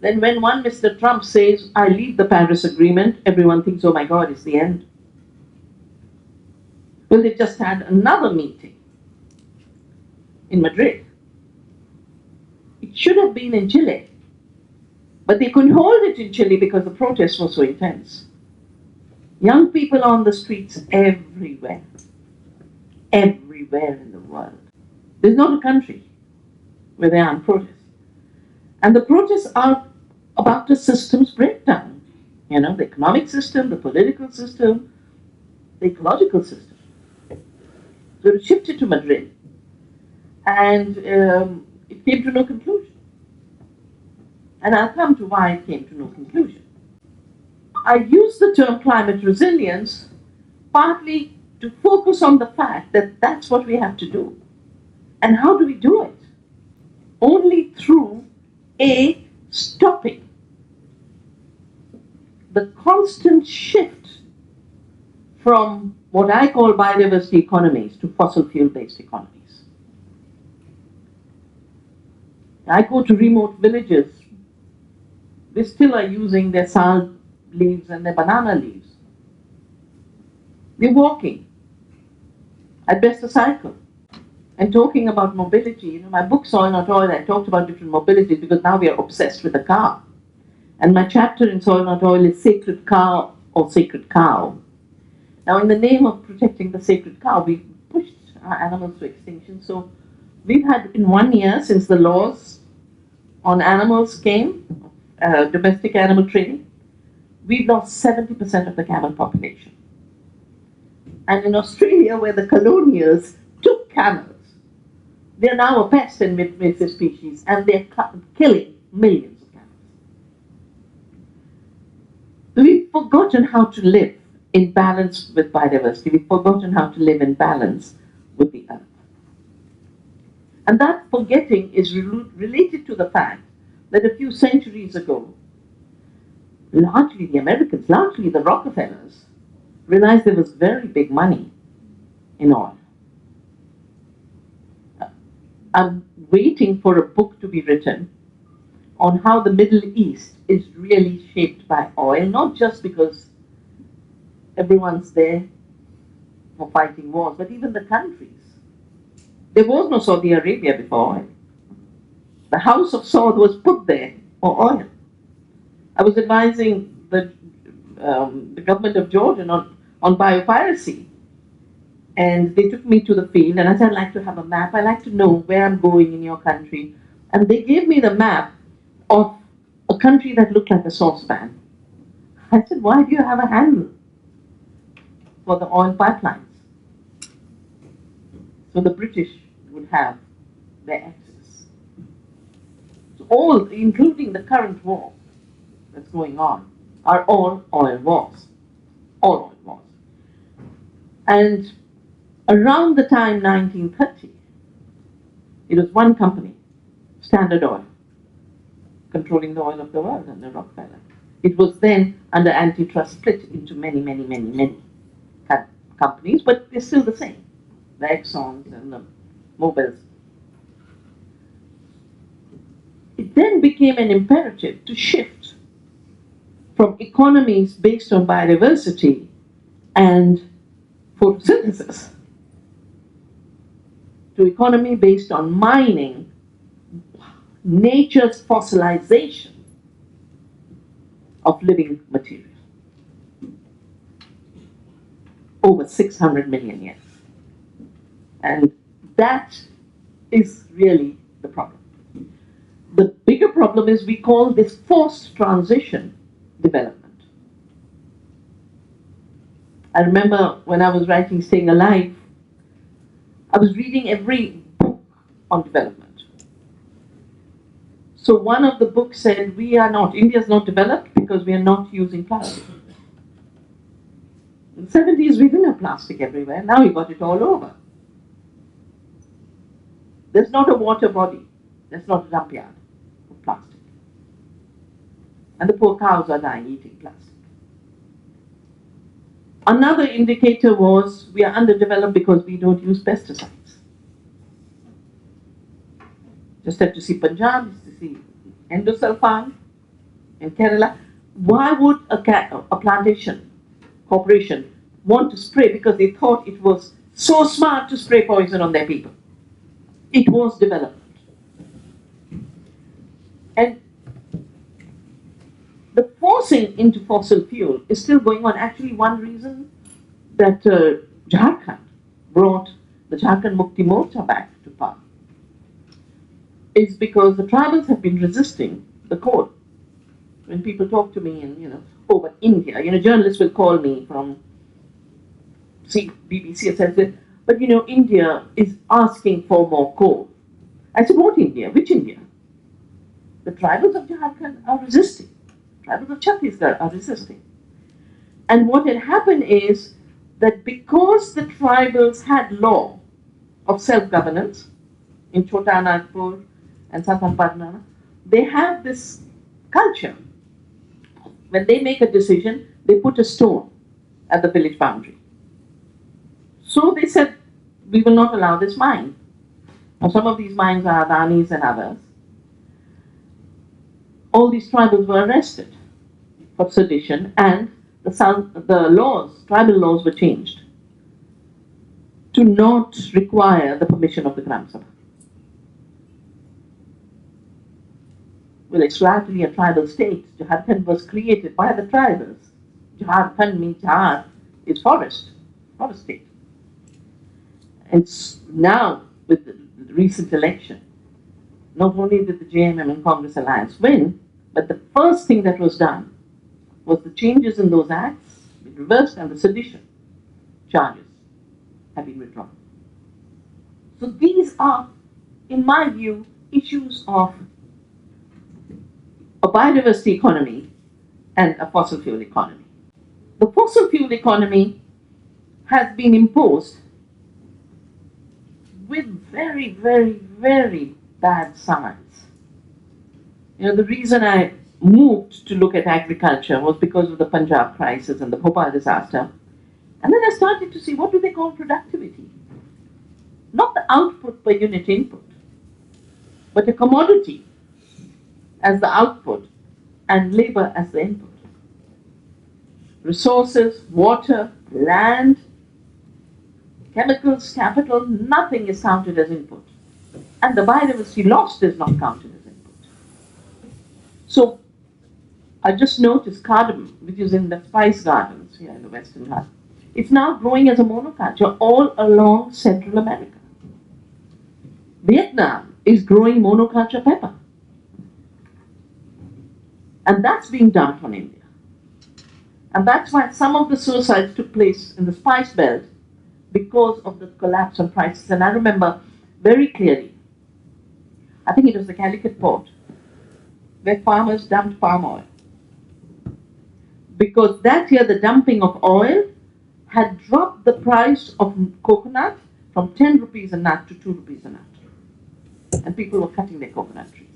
Then when one Mr. Trump says, I leave the Paris Agreement, everyone thinks, oh my God, it's the end. Well, they just had another meeting in Madrid. It should have been in Chile, but they couldn't hold it in Chile because the protests were so intense. Young people on the streets everywhere, everywhere in the world. There's not a country where there aren't protests. And the protests are about the system's breakdown. You know, the economic system, the political system, the ecological system. So it shifted to Madrid, and it came to no conclusion. And I'll come to why it came to no conclusion. I use the term climate resilience partly to focus on the fact that that's what we have to do. And how do we do it? Only through A, stopping the constant shift from what I call biodiversity economies to fossil fuel-based economies. I go to remote villages. They still are using their sal leaves and their banana leaves. They're walking, at best a cycle. And talking about mobility, you know, my book Soil Not Oil, I talked about different mobilities because now we are obsessed with the car. And my chapter in Soil Not Oil is Sacred Car or Sacred Cow. Now, in the name of protecting the sacred cow, we've pushed our animals to extinction. So we've had, in 1 year, since the laws on animals came, domestic animal trading, we've lost 70% of the camel population. And in Australia, where the colonials took camels, they're now a pest and invasive species, and they're killing millions of camels. We've forgotten how to live in balance with biodiversity. We've forgotten how to live in balance with the earth. And that forgetting is related to the fact that a few centuries ago, largely the Americans, largely the Rockefellers, realized there was very big money in oil. I'm waiting for a book to be written on how the Middle East is really shaped by oil, not just because everyone's there for fighting wars, but even the countries. There was no Saudi Arabia before oil. The House of Saud was put there for oil. I was advising the government of Jordan on biopiracy. And they took me to the field, and I said, I'd like to have a map. I'd like to know where I'm going in your country. And they gave me the map of a country that looked like a saucepan. I said, why do you have a handle for the oil pipelines? So the British would have their access. So all, including the current war that's going on, are all oil wars. All oil wars. And around the time 1930, it was one company, Standard Oil, controlling the oil of the world under Rockefeller. It was then under antitrust split into many companies, but they're still the same, the Exxons and the Mobils. It then became an imperative to shift from economies based on biodiversity and photosynthesis to economy based on mining, nature's fossilization of living material. Over 600 million years. And that is really the problem. The bigger problem is we call this forced transition development. I remember when I was writing Staying Alive, I was reading every book on development. So one of the books said, India's not developed because we are not using plastic. In the 70s, we didn't have plastic everywhere. Now we got it all over. There's not a water body. There's not a dump yard of plastic. And the poor cows are dying eating plastic. Another indicator was we are underdeveloped because we don't use pesticides. Just have to see Punjab, to see endosulfan, in Kerala. Why would a plantation corporation want to spray? Because they thought it was so smart to spray poison on their people. It was development. And the forcing into fossil fuel is still going on. Actually, one reason that Jharkhand brought the Jharkhand Mukti Morcha back to power is because the tribals have been resisting the coal. When people talk to me and, oh, but India, journalists will call me from BBC and says, but, India is asking for more coal. I said, what India? Which India? The tribals of Jharkhand are resisting. Tribals of Chhattisgarh are resisting. And what had happened is that because the tribals had law of self-governance in Chota Nagpur and Satanpadna, they have this culture. When they make a decision, they put a stone at the village boundary. So they said, we will not allow this mine. Now, some of these mines are Adani's and others. All these tribals were arrested for sedition, and tribal laws were changed to not require the permission of the Gram Sabha. Well, it's largely a tribal state. Jharkhand was created by the tribals. Jharkhand means Jhar is forest state. It's now, with the recent election, not only did the JMM and Congress alliance win, but the first thing that was done was the changes in those acts been reversed and the sedition charges have been withdrawn. So these are, in my view, issues of a biodiversity economy and a fossil fuel economy. The fossil fuel economy has been imposed with very, very, very bad science. The reason I moved to look at agriculture was because of the Punjab crisis and the Bhopal disaster. And then I started to see, what do they call productivity? Not the output per unit input, but a commodity as the output and labor as the input. Resources, water, land, chemicals, capital, nothing is counted as input. And the biodiversity lost is not counted as input. So I just noticed cardamom, which is in the spice gardens here in the Western Ghats. It's now growing as a monoculture all along Central America. Vietnam is growing monoculture pepper. And that's being dumped on India. And that's why some of the suicides took place in the spice belt because of the collapse of prices. And I remember very clearly, I think it was the Calicut port, where farmers dumped palm oil. Because that year the dumping of oil had dropped the price of coconut from 10 rupees a nut to 2 rupees a nut. And people were cutting their coconut trees.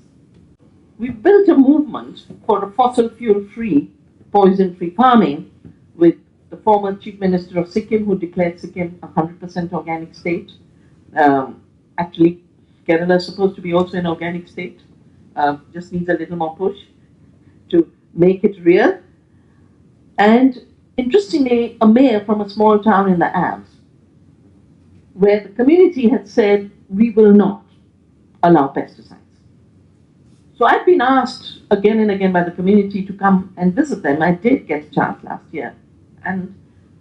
We built a movement for a fossil fuel-free, poison-free farming with the former Chief Minister of Sikkim, who declared Sikkim a 100% organic state. Actually, Kerala is supposed to be also an organic state. Just needs a little more push to make it real. And interestingly, a mayor from a small town in the Alps, where the community had said, we will not allow pesticides. So I've been asked again and again by the community to come and visit them. I did get a chance last year. And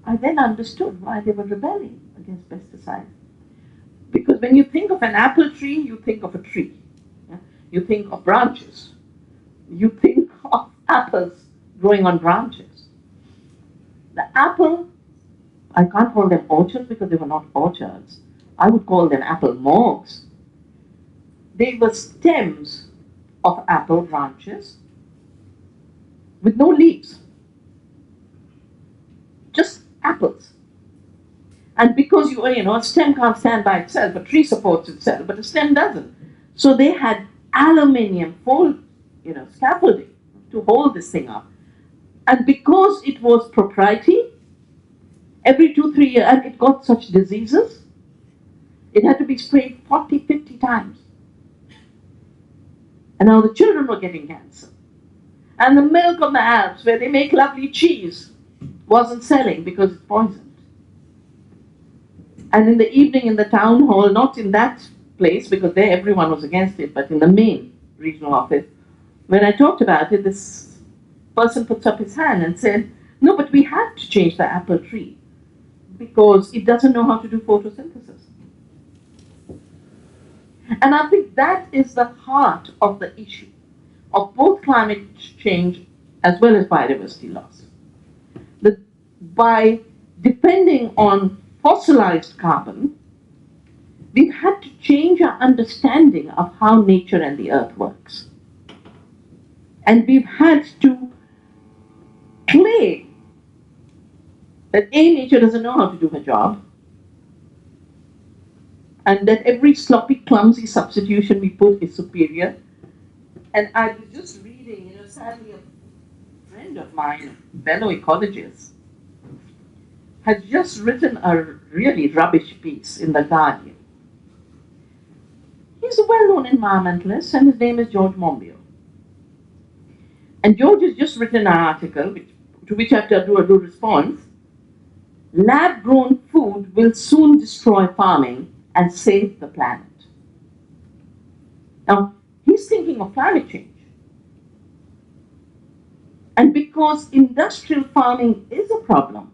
I then understood why they were rebelling against pesticides. Because when you think of an apple tree, you think of a tree. Yeah? You think of branches. You think of apples growing on branches. The apple, I can't call them orchards because they were not orchards. I would call them apple morgues. They were stems of apple branches with no leaves. Just apples. And because a stem can't stand by itself, a tree supports itself, but a stem doesn't. So they had aluminium scaffolding to hold this thing up. And because it was proprietary, every 2-3 years, and it got such diseases, it had to be sprayed 40-50 times. And now the children were getting cancer. And the milk of the Alps, where they make lovely cheese, wasn't selling because it's poisoned. And in the evening in the town hall, not in that place because there everyone was against it, but in the main regional office, when I talked about it, this person puts up his hand and said, "No, but we have to change the apple tree because it doesn't know how to do photosynthesis." And I think that is the heart of the issue of both climate change as well as biodiversity loss. That by depending on fossilized carbon, we've had to change our understanding of how nature and the earth works. And we've had to claim that A, nature doesn't know how to do her job, and that every sloppy, clumsy substitution we put is superior. And I was just reading, sadly, a friend of mine, fellow ecologist, has just written a really rubbish piece in The Guardian. He's a well-known environmentalist, and his name is George Monbiot. And George has just written an article, to which I have to do a response. Lab-grown food will soon destroy farming and save the planet. Now, he's thinking of climate change. And because industrial farming is a problem,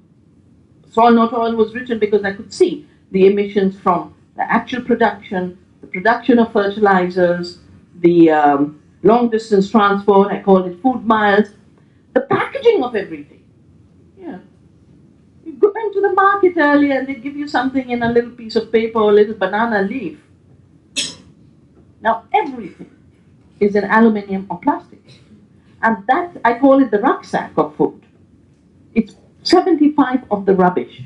Soil Not Oil was written because I could see the emissions from the actual production, the production of fertilizers, the long distance transport, I called it food miles, the packaging of everything. Yeah. You go into the market earlier and they give you something in a little piece of paper or a little banana leaf. Now everything is in aluminium or plastic. And that, I call it the rucksack of food. It's 75 of the rubbish,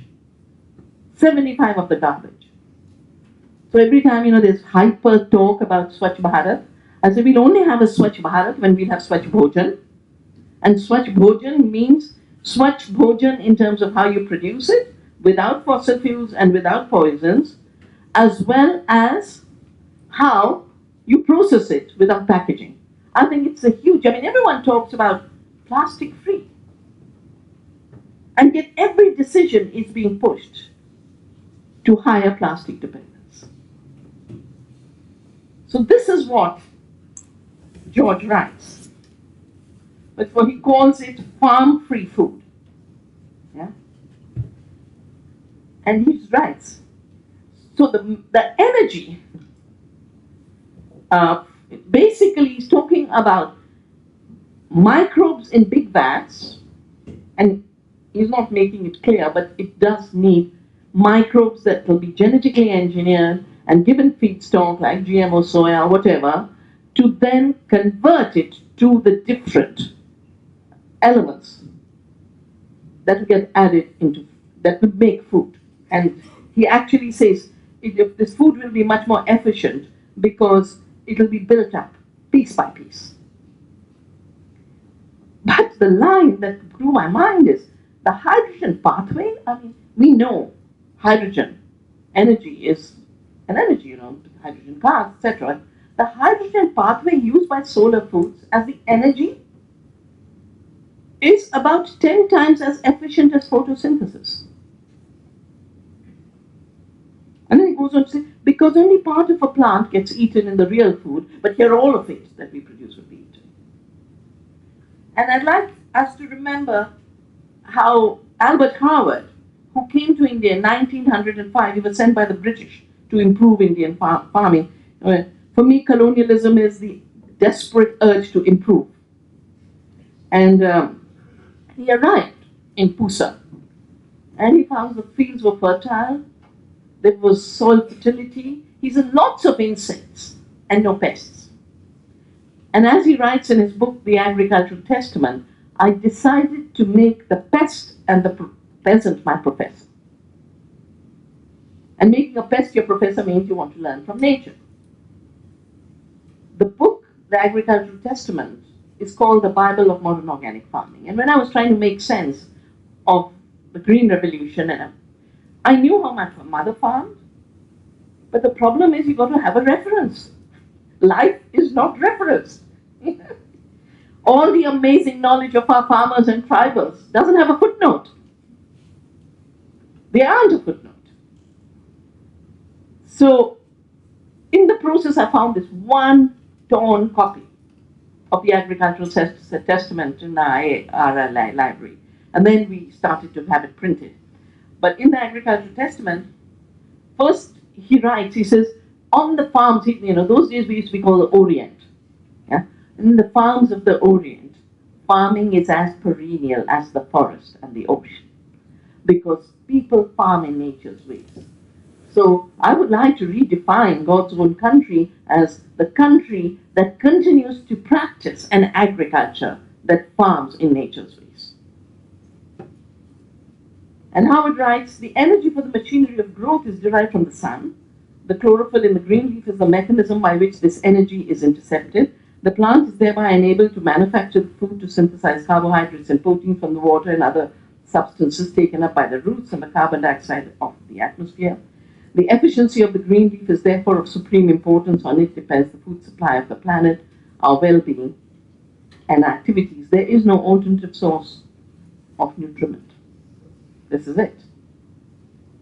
75 of the garbage. So every time, there's hyper talk about Swachh Bharat, I say we'll only have a Swachh Bharat when we'll have Swachh Bhojan. And Swachh Bhojan means Swachh Bhojan in terms of how you produce it, without fossil fuels and without poisons, as well as how you process it without packaging. I think it's a huge, everyone talks about plastic free. And yet every decision is being pushed to higher plastic dependence. So this is what George writes. But he calls it farm-free food. Yeah? And he writes, so the energy, basically he's talking about microbes in big vats, and he's not making it clear, but it does need microbes that will be genetically engineered and given feedstock like GMO soya, whatever, to then convert it to the different elements that will get added into, that will make food. And he actually says if this food will be much more efficient because it will be built up piece by piece. But the line that blew my mind is the hydrogen pathway. We know hydrogen energy is an energy, hydrogen cars, etc. The hydrogen pathway used by solar foods as the energy is about 10 times as efficient as photosynthesis. And then he goes on to say, because only part of a plant gets eaten in the real food, but here all of it that we produce will be eaten. And I'd like us to remember how Albert Howard, who came to India in 1905, he was sent by the British to improve Indian farming. For me, colonialism is the desperate urge to improve. And he arrived in Pusa, and he found the fields were fertile, there was soil fertility, he saw lots of insects and no pests. And as he writes in his book, The Agricultural Testament, I decided to make the pest and the peasant my professor. And making a pest your professor means you want to learn from nature. The book, The Agricultural Testament, is called the Bible of Modern Organic Farming. And when I was trying to make sense of the Green Revolution, and I knew how my mother farmed, but the problem is you've got to have a reference. Life is not referenced. All the amazing knowledge of our farmers and tribals doesn't have a footnote. They aren't a footnote. So, in the process, I found this one torn copy of the Agricultural Testament in our library. And then we started to have it printed. But in the Agricultural Testament, first he writes, he says, on the farms, those days we used to be called the Orient. Yeah? In the farms of the Orient, farming is as perennial as the forest and the ocean, because people farm in nature's ways. So I would like to redefine God's own country as the country that continues to practice an agriculture that farms in nature's ways. And Howard writes, the energy for the machinery of growth is derived from the sun. The chlorophyll in the green leaf is the mechanism by which this energy is intercepted. The plant is thereby enabled to manufacture the food, to synthesize carbohydrates and protein from the water and other substances taken up by the roots and the carbon dioxide of the atmosphere. The efficiency of the green leaf is therefore of supreme importance. On it depends the food supply of the planet, our well-being, and activities. There is no alternative source of nutriment. This is it.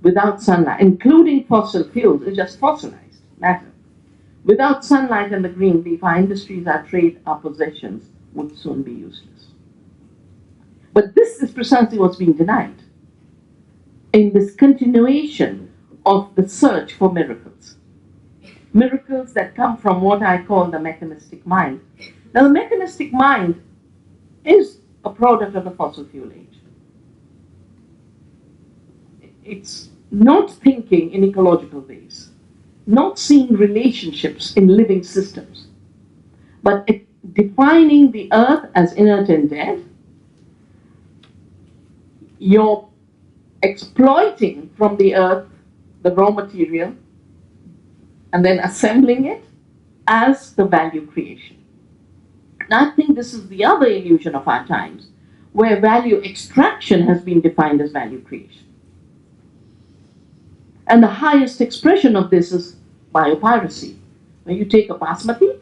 Without sunlight, including fossil fuels, it's just fossilized matter. Without sunlight and the green leaf, our industries, our trade, our possessions would soon be useless. But this is precisely what's being denied in this continuation of the search for miracles. Miracles that come from what I call the mechanistic mind. Now, the mechanistic mind is a product of the fossil fuel age. It's not thinking in ecological ways, not seeing relationships in living systems, but defining the earth as inert and dead. You're exploiting from the earth the raw material and then assembling it as the value creation. And I think this is the other illusion of our times, where value extraction has been defined as value creation. And the highest expression of this is biopiracy, where you take a basmati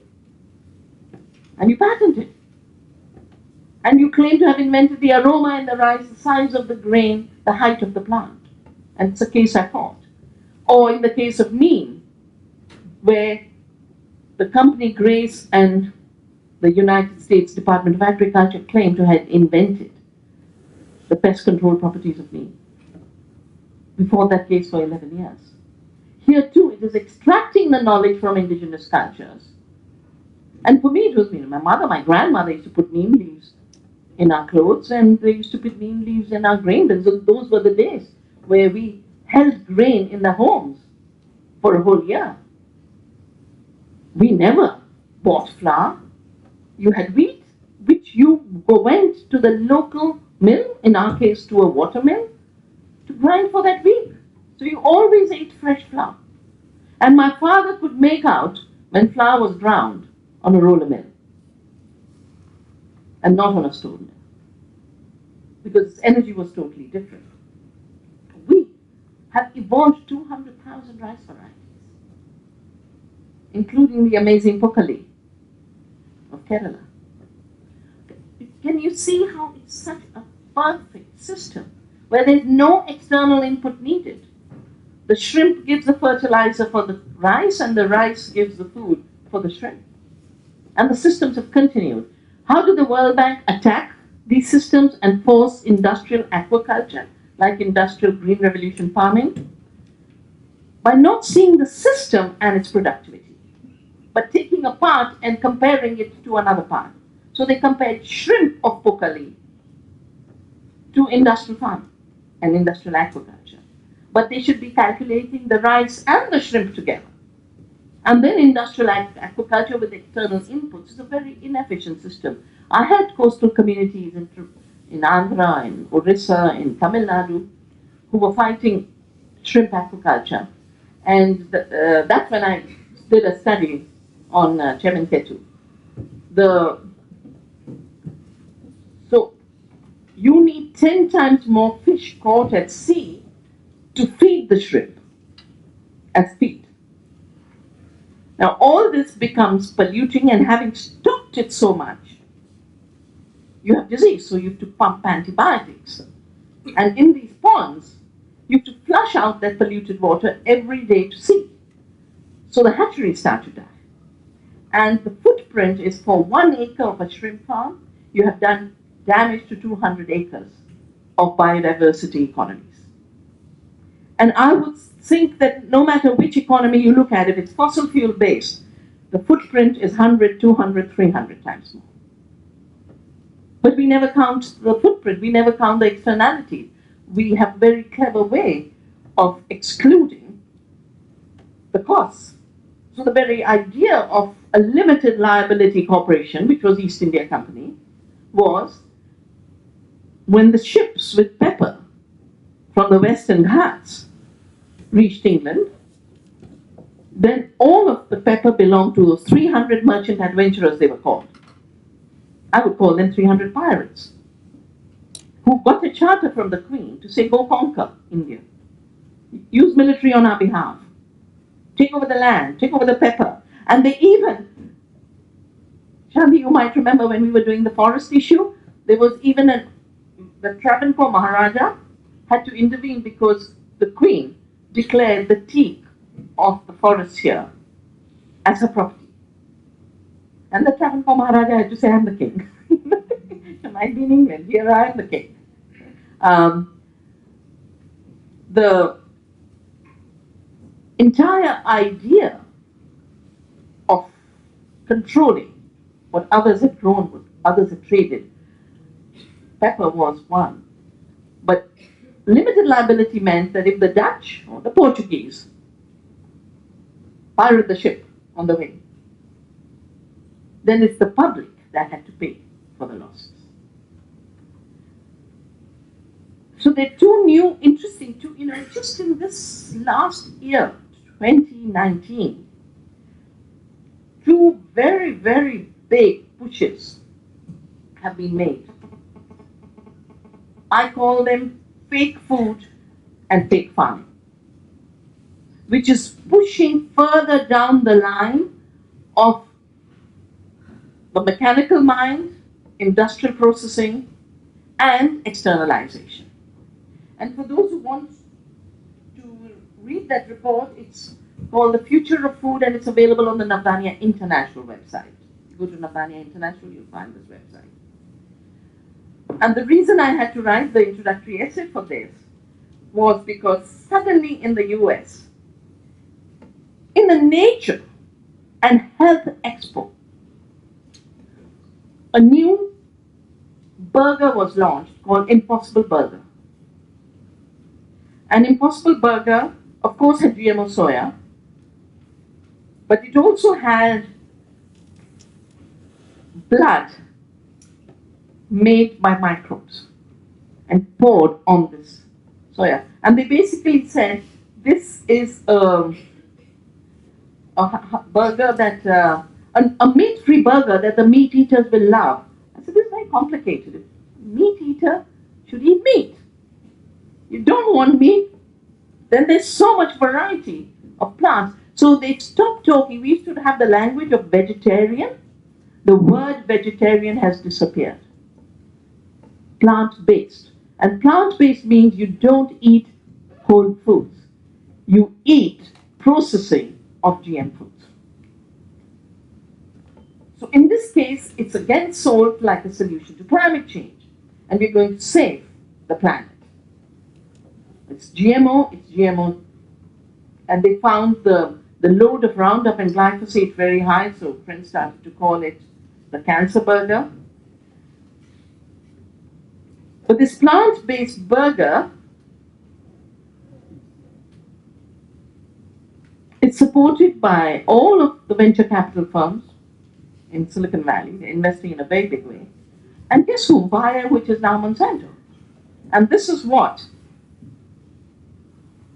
and you patent it. And you claim to have invented the aroma in the rice, the size of the grain, the height of the plant. And it's a case I fought. Or in the case of neem, where the company Grace and the United States Department of Agriculture claimed to have invented the pest control properties of neem. We fought that case for 11 years. Here too, it is extracting the knowledge from indigenous cultures. And for me, it was my mother, my grandmother used to put neem leaves in our clothes, and they used to put neem leaves in our grain. Those were the days where we held grain in the homes for a whole year. We never bought flour. You had wheat, which you went to the local mill, in our case to a water mill, to grind for that week. So you always ate fresh flour. And my father could make out when flour was ground on a roller mill and not on a stone mill, because its energy was totally different. We have evolved 200,000 rice varieties, including the amazing Pokali of Kerala. Can you see how it's such a perfect system where there's no external input needed? The shrimp gives the fertilizer for the rice, and the rice gives the food for the shrimp. And the systems have continued. How did the World Bank attack these systems and force industrial aquaculture, like industrial green revolution farming? By not seeing the system and its productivity, but taking a part and comparing it to another part. So they compared shrimp of Pokali to industrial farming and industrial aquaculture. But they should be calculating the rice and the shrimp together. And then industrial aquaculture with external inputs is a very inefficient system. I had coastal communities in Andhra, in Orissa, in Tamil Nadu, who were fighting shrimp aquaculture. And that's when I did a study on Chemenketu. So you need 10 times more fish caught at sea to feed the shrimp as feed. Now all this becomes polluting, and having stopped it so much, you have disease, so you have to pump antibiotics. And in these ponds, you have to flush out that polluted water every day to sea. So the hatcheries start to die. And the footprint is for 1 acre of a shrimp farm, you have done damage to 200 acres of biodiversity economies. And I would think that no matter which economy you look at, if it's fossil fuel based, the footprint is 100, 200, 300 times more. But we never count the footprint, we never count the externalities. We have a very clever way of excluding the costs. So the very idea of a limited liability corporation, which was East India Company, was when the ships with pepper from the Western Ghats reached England, then all of the pepper belonged to those 300 merchant adventurers, they were called. I would call them 300 pirates, who got a charter from the Queen to say, go conquer India, use military on our behalf, take over the land, take over the pepper. And they even, Shanti, you might remember when we were doing the forest issue, there was even the Travancore Maharaja had to intervene because the Queen declared the teak of the forest here as her property. And the Travancore Maharaja had to say, I'm the king. I might be in England, here I am the king. The entire idea of controlling what others had grown, what others had traded, pepper was one. But limited liability meant that if the Dutch or the Portuguese pirate the ship on the way, then it's the public that had to pay for the losses. So there are two new, interesting, just in this last year, 2019, two very, very big pushes have been made. I call them fake food and fake farming, which is pushing further down the line of the mechanical mind, industrial processing, and externalization. And for those who want to read that report, it's called The Future of Food, and it's available on the Navdanya International website. You go to Navdanya International, you'll find this website. And the reason I had to write the introductory essay for this was because suddenly in the US, in the Nature and Health Expo, a new burger was launched called Impossible Burger. An Impossible Burger, of course, had GMO soya, but it also had blood made by microbes and poured on this soya. And they basically said, this is a burger that, a meat-free burger that the meat eaters will love. I said, this is very complicated. Meat eater should eat meat. You don't want meat, then there's so much variety of plants. So they stopped talking. We used to have the language of vegetarian. The word vegetarian has disappeared. Plant-based. And plant-based means you don't eat whole foods. You eat processing of GM foods. So in this case, it's again sold like a solution to climate change. And we're going to save the planet. It's GMO. And they found the load of Roundup and glyphosate very high, so friends started to call it the cancer burger. But this plant-based burger, it's supported by all of the venture capital firms in Silicon Valley. They're investing in a very big way. And guess who? Bayer, which is now Monsanto. And this is what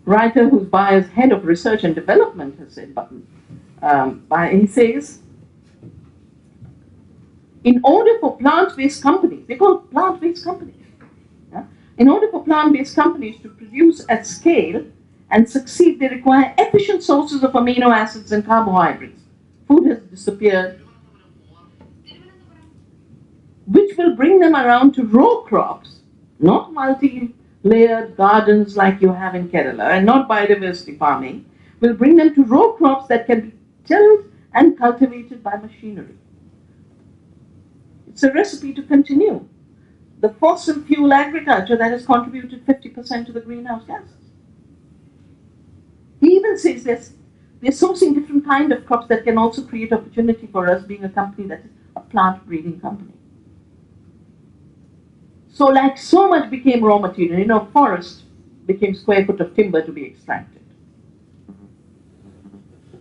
writer who's Bayer's head of research and development has said. He says, in order for plant-based companies, they call plant-based companies, in order for plant-based companies to produce at scale and succeed, they require efficient sources of amino acids and carbohydrates. Food has disappeared. which will bring them around to row crops, not multi-layered gardens like you have in Kerala, and not biodiversity farming, will bring them to row crops that can be tilled and cultivated by machinery. It's a recipe to continue the fossil fuel agriculture that has contributed 50% to the greenhouse gases. He even says they're sourcing different kind of crops that can also create opportunity for us, being a company that is a plant breeding company. So like so much became raw material, forest became square foot of timber to be extracted.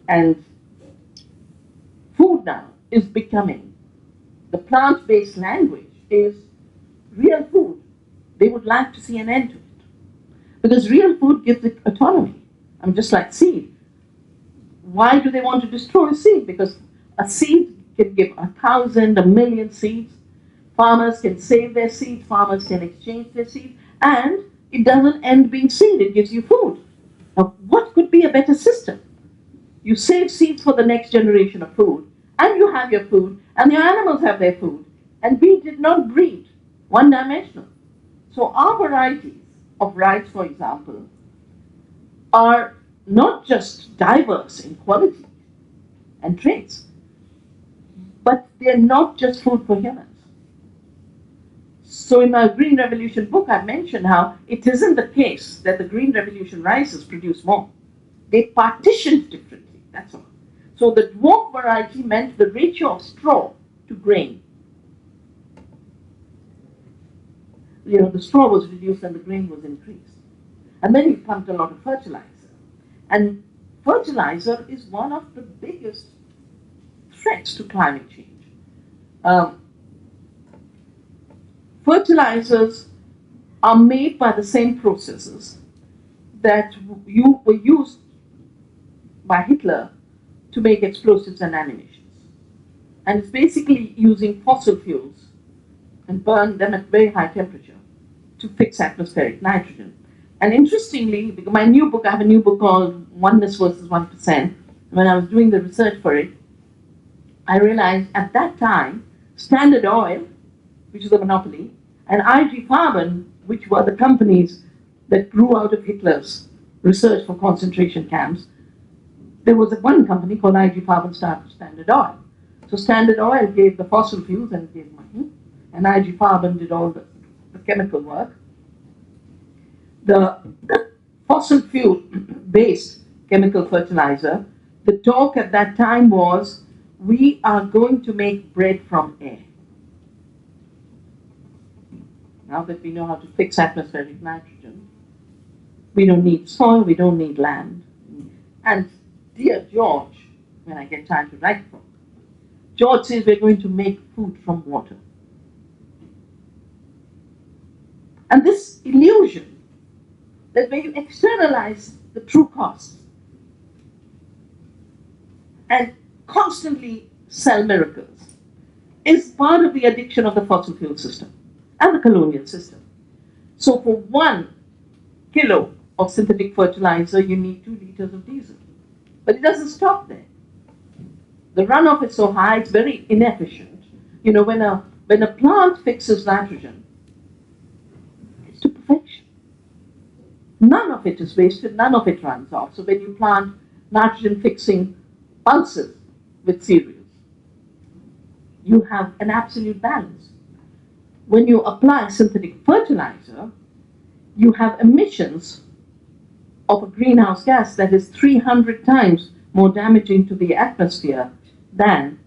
And food now is becoming, the plant-based language is real food. They would like to see an end to it. Because real food gives it autonomy. Just like seed. Why do they want to destroy seed? Because a seed can give 1,000, 1,000,000 seeds. Farmers can save their seeds, farmers can exchange their seeds, and it doesn't end being seed, it gives you food. Now, what could be a better system? You save seeds for the next generation of food, and you have your food, and your animals have their food, and we did not breed one-dimensional. So our varieties of rice, for example, are not just diverse in quality and traits, but they're not just food for humans. So in my Green Revolution book, I mentioned how it isn't the case that the Green Revolution rices produce more. They partitioned differently, that's all. So the dwarf variety meant the ratio of straw to grain. The straw was reduced and the grain was increased. And then you pumped a lot of fertilizer. And fertilizer is one of the biggest threats to climate change. Fertilizers are made by the same processes that were used by Hitler to make explosives and ammunitions. And it's basically using fossil fuels and burn them at very high temperature to fix atmospheric nitrogen. And interestingly, my new book, I have a new book called Oneness versus 1%. When I was doing the research for it, I realized at that time, Standard Oil, which is a monopoly, and IG Farben, which were the companies that grew out of Hitler's research for concentration camps, there was one company called IG Farben started Standard Oil. So Standard Oil gave the fossil fuels and gave money, and IG Farben did all the chemical work. The fossil fuel-based chemical fertilizer, the talk at that time was, we are going to make bread from air. Now that we know how to fix atmospheric nitrogen, we don't need soil, we don't need land. And dear George, when I get time to write a book, George says we're going to make food from water. And this illusion that when you externalize the true costs and constantly sell miracles is part of the addiction of the fossil fuel system and the colonial system. So for 1 kilo of synthetic fertilizer, you need 2 liters of diesel. But it doesn't stop there. The runoff is so high, it's very inefficient. When a plant fixes nitrogen, it's to perfection. None of it is wasted, none of it runs off. So when you plant nitrogen-fixing pulses with cereals, you have an absolute balance. When you apply synthetic fertilizer, you have emissions of a greenhouse gas that is 300 times more damaging to the atmosphere than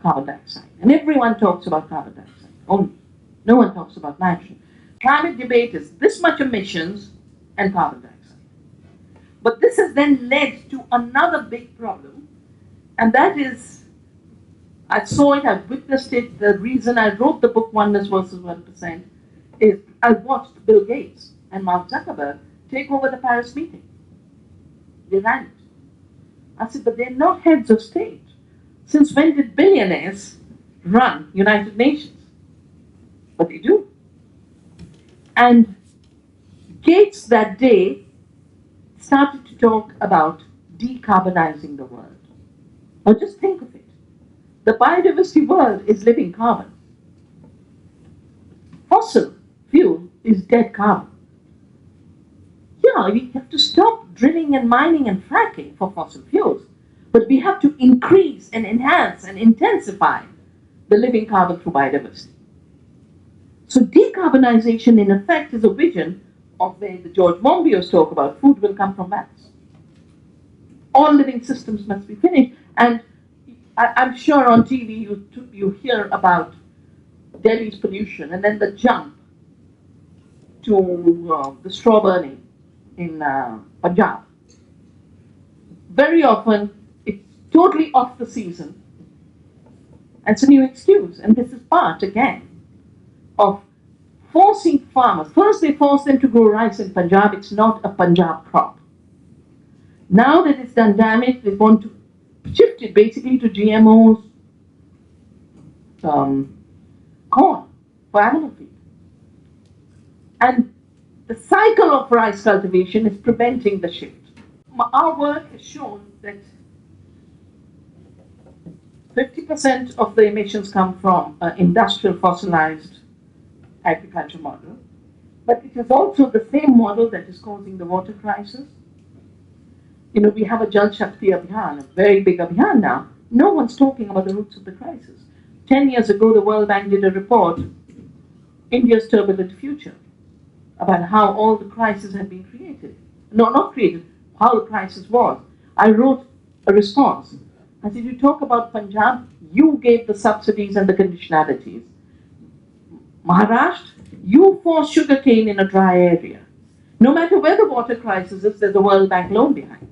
carbon dioxide. And everyone talks about carbon dioxide only. No one talks about nitrogen. Climate debate is this much emissions and carbon dioxide. But this has then led to another big problem, and that is, I saw it, I've witnessed it. The reason I wrote the book Oneness versus 1% is I watched Bill Gates and Mark Zuckerberg take over the Paris meeting. They ran it. I said, but they're not heads of state. Since when did billionaires run United Nations? But they do. And Gates that day started to talk about decarbonizing the world. Now just think of it. The biodiversity world is living carbon. fossil fuel is dead carbon. Yeah, we have to stop drilling and mining and fracking for fossil fuels, but we have to increase and enhance and intensify the living carbon through biodiversity. So decarbonization, in effect, is a vision of where the George Monbiot's talk about food will come from bats. All living systems must be finished. And I'm sure on TV you hear about Delhi's pollution and then the jump to the straw burning in Punjab. Very often it's totally off the season. It's a new excuse. And this is part, again, of forcing farmers. First, they force them to grow rice in Punjab. It's not a Punjab crop. Now that it's done damage, they want to shift it basically to GMOs, corn for animal feed. And the cycle of rice cultivation is preventing the shift. Our work has shown that 50% of the emissions come from industrial fossilized agriculture model, but it is also the same model that is causing the water crisis. You know, we have a Jal Shakti Abhiyan, a very big Abhiyan now. No one's talking about the roots of the crisis. 10 years ago, the World Bank did a report, India's Turbulent Future, about how all the crises had been created. No, not created, how the crisis was. I wrote a response. I said, you talk about Punjab, you gave the subsidies and the conditionalities. Maharashtra, you forced sugarcane in a dry area. No matter where the water crisis is, there's a World Bank loan behind it.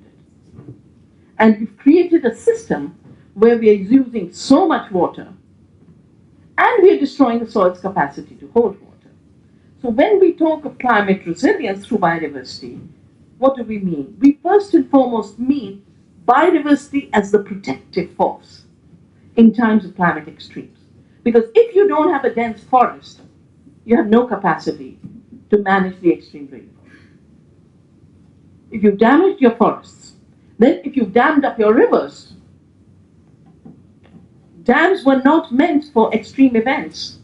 And we've created a system where we are using so much water and we are destroying the soil's capacity to hold water. So when we talk of climate resilience through biodiversity, what do we mean? We first and foremost mean biodiversity as the protective force in times of climate extremes. Because if you don't have a dense forest, you have no capacity to manage the extreme rainfall. If you've damaged your forests, then if you've dammed up your rivers, dams were not meant for extreme events.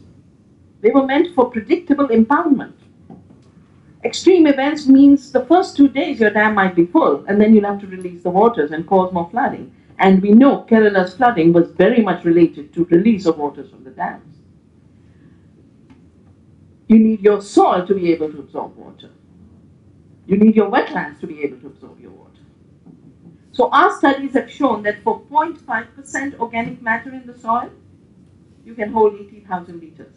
They were meant for predictable impoundment. Extreme events means the first 2 days your dam might be full, and then you'll have to release the waters and cause more flooding. And we know Kerala's flooding was very much related to release of waters from the dams. You need your soil to be able to absorb water. You need your wetlands to be able to absorb your water. So our studies have shown that for 0.5% organic matter in the soil, you can hold 80,000 liters.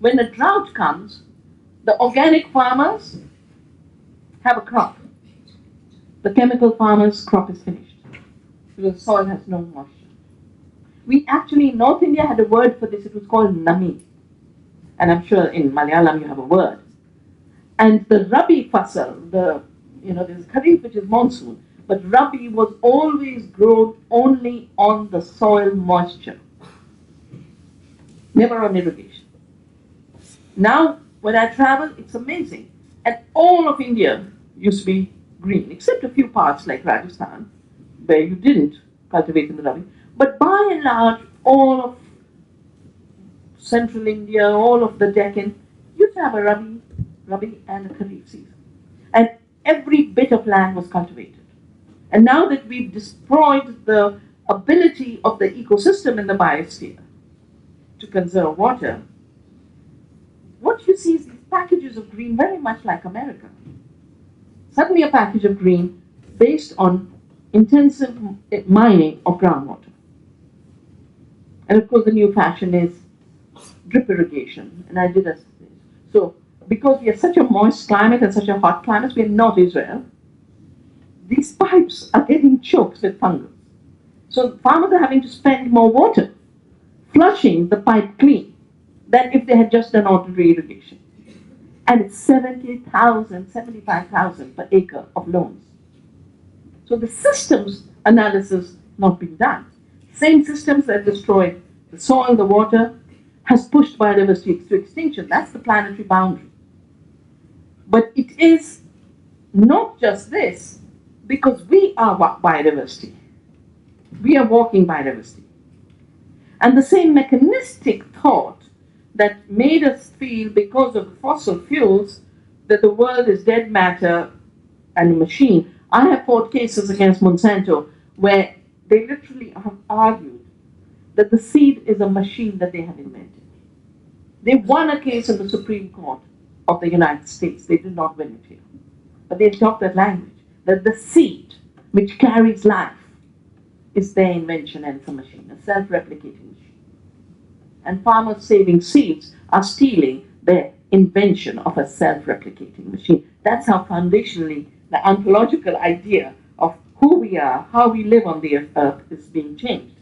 When a drought comes, the organic farmers have a crop. The chemical farmers' crop is finished because the soil has no moisture. We actually, in North India, had a word for this. It was called nami. And I'm sure in Malayalam you have a word. And the Rabi fasal, there's Kharif, which is monsoon, but Rabi was always grown only on the soil moisture, never on irrigation. Now, when I travel, it's amazing. And all of India used to be green, except a few parts like Rajasthan, where you didn't cultivate in the Rabi. But by and large, all of central India, all of the Deccan, used to have a Rabi and a Kharif season. And every bit of land was cultivated. And now that we've destroyed the ability of the ecosystem in the biosphere to conserve water, what you see is these packages of green very much like America. Suddenly a package of green based on intensive mining of groundwater. And of course the new fashion is drip irrigation. And I did a so because we have such a moist climate and such a hot climate, we are not Israel, these pipes are getting choked with fungus. So farmers are having to spend more water flushing the pipe clean than if they had just done ordinary irrigation. And it's 70,000, 75,000 per acre of loans. So the systems analysis not being done. Same systems that destroyed the soil, the water, has pushed biodiversity to extinction. That's the planetary boundary. But it is not just this, because we are biodiversity. We are walking biodiversity. And the same mechanistic thought that made us feel, because of the fossil fuels, that the world is dead matter and a machine. I have fought cases against Monsanto where they literally have argued that the seed is a machine that they have invented. They won a case in the Supreme Court of the United States. They did not win it here. But they talked that language, that the seed which carries life is their invention and it's a machine, a self-replicating machine. And farmers saving seeds are stealing their invention of a self-replicating machine. That's how foundationally the ontological idea of who we are, how we live on the earth is being changed.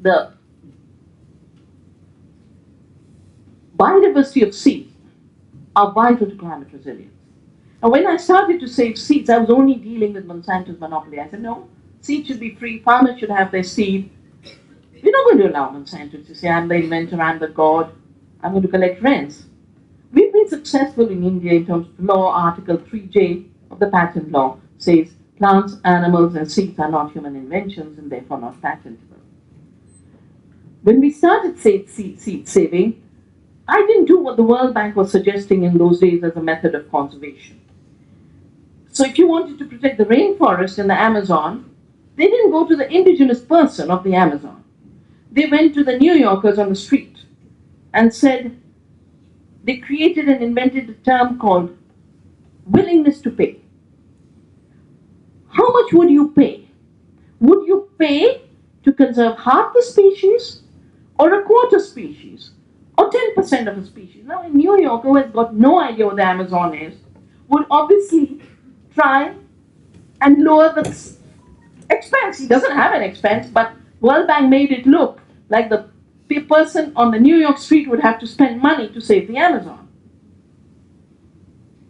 The biodiversity of seeds are vital to climate resilience. And when I started to save seeds, I was only dealing with Monsanto's monopoly. I said, no, seeds should be free, farmers should have their seed. We're not going to allow Monsanto to say, I'm the inventor, I'm the god, I'm going to collect rents. We've been successful in India in terms of law. Article 3J of the patent law says plants, animals, and seeds are not human inventions and therefore not patentable. When we started seed saving, I didn't do what the World Bank was suggesting in those days as a method of conservation. So if you wanted to protect the rainforest in the Amazon, they didn't go to the indigenous person of the Amazon. They went to the New Yorkers on the street and said, they created and invented a term called willingness to pay. How much would you pay? Would you pay to conserve half the species or a quarter species or 10% of a species? Now, a New Yorker who has got no idea what the Amazon is would obviously try and lower the expense. He doesn't have an expense, but World Bank made it look like the person on the New York street would have to spend money to save the Amazon.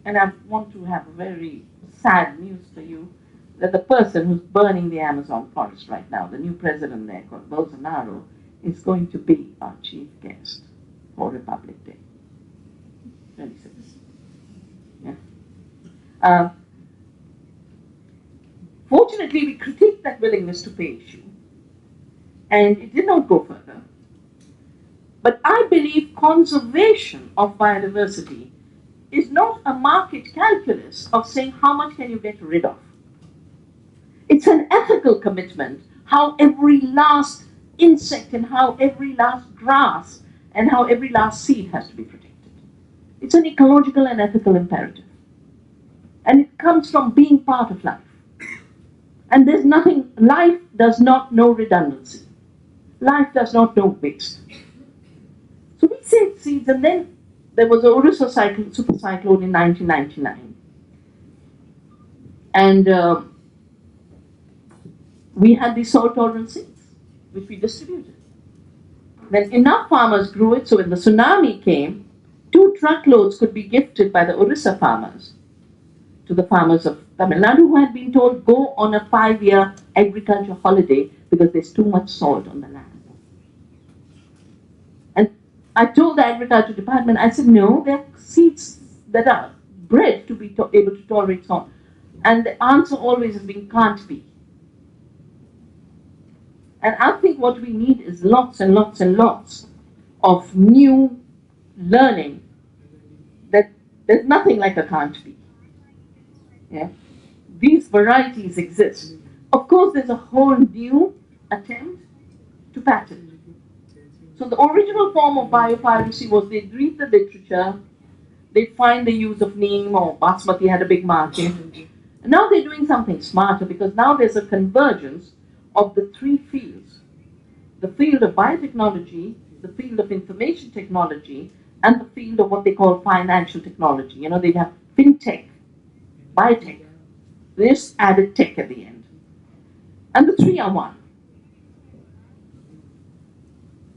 And I want to have very sad news for you that the person who's burning the Amazon forest right now, the new president there called Bolsonaro, is going to be our chief guest for Republic Day. 26. Yeah. Fortunately, we critiqued that willingness to pay issue, and it did not go further. But I believe conservation of biodiversity is not a market calculus of saying how much can you get rid of. It's an ethical commitment, how every last insect and how every last grass and how every last seed has to be protected. It's an ecological and ethical imperative. And it comes from being part of life. And there's nothing, life does not know redundancy. Life does not know waste. So we saved seeds, and then there was a Orissa super cyclone in 1999. And we had these salt-tolerant seeds, which we distributed. Then enough farmers grew it, so when the tsunami came, 2 truckloads could be gifted by the Orissa farmers to the farmers of Tamil Nadu, who had been told, go on a 5-year agriculture holiday because there's too much salt on the land. And I told the agriculture department, I said, no, there are seeds that are bred to be able to tolerate salt. And the answer always has been, can't be. And I think what we need is lots and lots and lots of new learning that there's nothing like a can't be. Yeah? These varieties exist. Of course, there's a whole new attempt to patent. So the original form of biopiracy was they'd read the literature, they'd find the use of neem or basmati had a big market. And now they're doing something smarter because now there's a convergence of the 3 fields. The field of biotechnology, the field of information technology, and the field of what they call financial technology. You know, they have fintech, biotech. They just added tech at the end. And the 3 are one.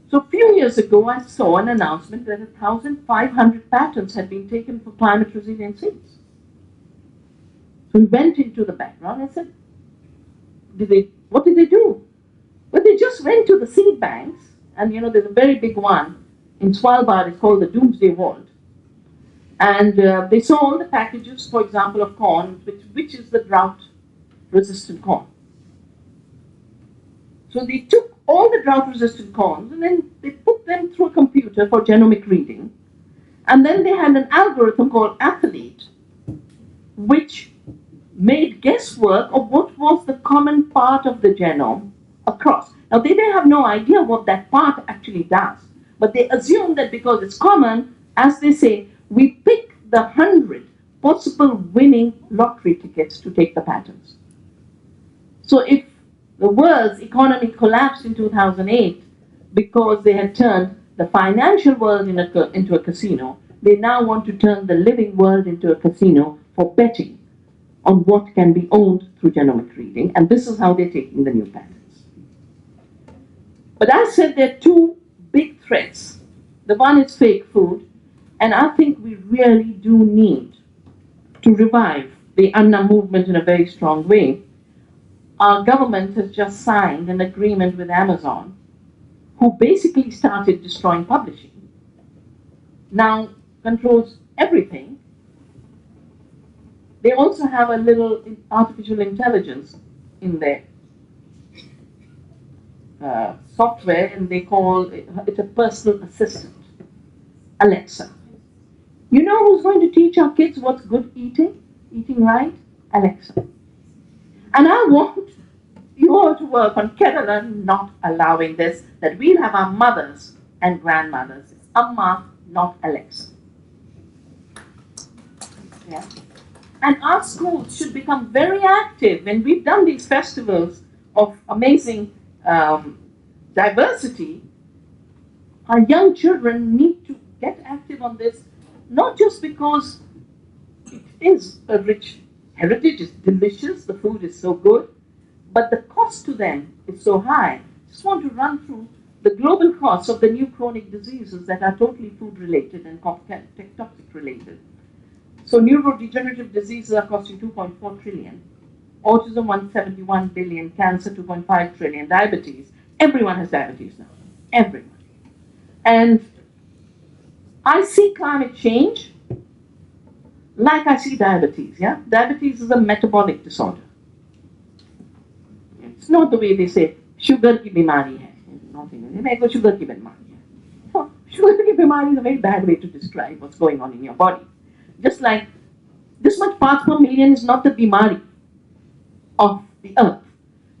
So a few years ago, I saw an announcement that 1,500 patents had been taken for climate resilient seeds. So we went into the background and said, what did they do? Well, they just went to the seed banks, and you know, there's a very big one in Svalbard, it's called the Doomsday Vault. And they saw all the packages, for example, of corn, which is the drought-resistant corn. So they took all the drought-resistant corns, and then they put them through a computer for genomic reading. And then they had an algorithm called Athlete, which made guesswork of what was the common part of the genome across. Now, they have no idea what that part actually does, but they assume that because it's common, as they say, we pick the 100 possible winning lottery tickets to take the patterns. So if the world's economy collapsed in 2008 because they had turned the financial world into a casino, they now want to turn the living world into a casino for betting on what can be owned through genomic reading, and this is how they're taking the new patterns. But as I said, there are two big threats. The one is fake food, and I think we really do need to revive the Anna movement in a very strong way. Our government has just signed an agreement with Amazon, who basically started destroying publishing, now controls everything. They also have a little artificial intelligence in their software, and they call it a personal assistant, Alexa. You know who's going to teach our kids what's good eating right? Alexa. And I want you all to work on Kerala not allowing this, that we'll have our mothers and grandmothers. It's Amma, not Alexa. Yeah. And our schools should become very active. When we've done these festivals of amazing diversity, our young children need to get active on this, not just because it is a rich heritage, it's delicious, the food is so good, but the cost to them is so high. I just want to run through the global costs of the new chronic diseases that are totally food-related and toxic-related. So neurodegenerative diseases are costing 2.4 trillion, autism 171 billion, cancer 2.5 trillion, diabetes. Everyone has diabetes now, everyone. And I see climate change like I see diabetes, yeah? Diabetes is a metabolic disorder. It's not the way they say, sugar ki bimari hai. Nothing. Sugar ki bimari hai. So, sugar ki bimari is a very bad way to describe what's going on in your body. Just like this much parts per million is not the bimari of the earth.